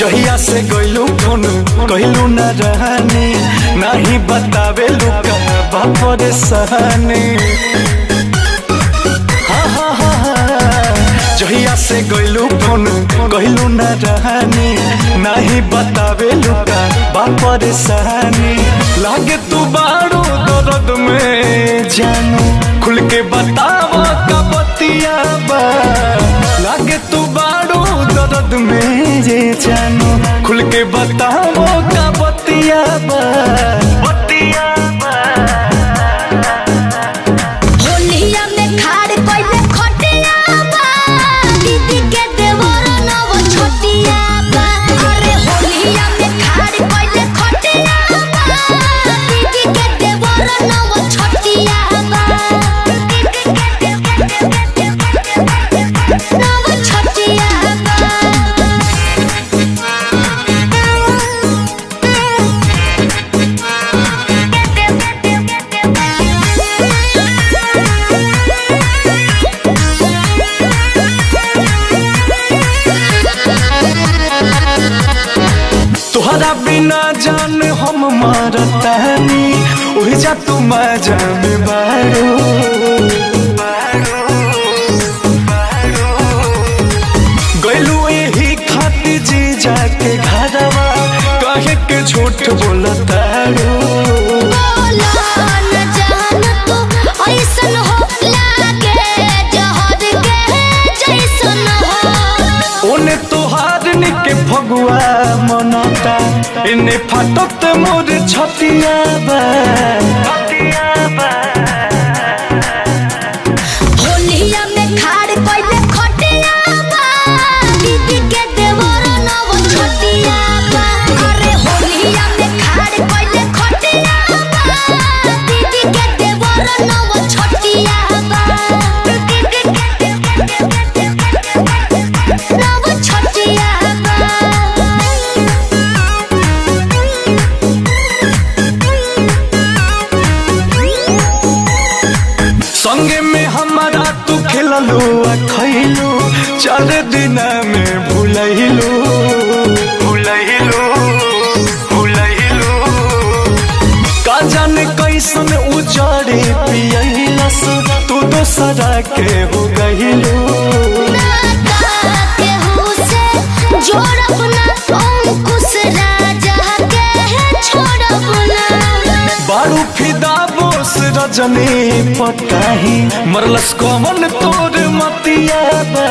जहिया से गइलू फोन कहलू न रहनी नहीं बतावे लुका बापर सहनी। जहिया से गइलू फोन कहलू न रहनी नहीं बतावे लुका बापर सहनी। लागे तू बारू दर्द में जानू खुल के बतावा का बतिया बा। लागे तू बारू दर्द में जे जानू खुल के बतावो का बतिया बा। बतिया बा होलिया में खाड़ कोइले खटिया बा। दीदी के देवर नव छोटिया बा। अरे होलिया में खाड़ कोइले खटिया बा। दीदी के देवर नव छोटिया बा। नव छोटिया तुहरा बिना जान हम मरतानी उही जा तू मजा में बारो। गइलू यही खातिर जी जाके घरवा कहे के झूठ बोलतारो। ओने तोहार निके फगुआ मनता इने फाटत मोर छतिया बा। होलिया में खाड़ कोइले खटिया बा। दीदी के देवर नव छोटिया बा। अरे होलिया में खाड़ कोइले खटिया बा। दीदी के देवर नव छोटिया बा। नव छोटिया संगे में हमारा तू खेललू आ खैलू 4 दिन में भूलैलू। का जाने कैसन उजड़े पियलस तू दोसरा के हो गइलू। बारू फिदा बोस रजनी पताही मरलस कमन तोर मतिया बा।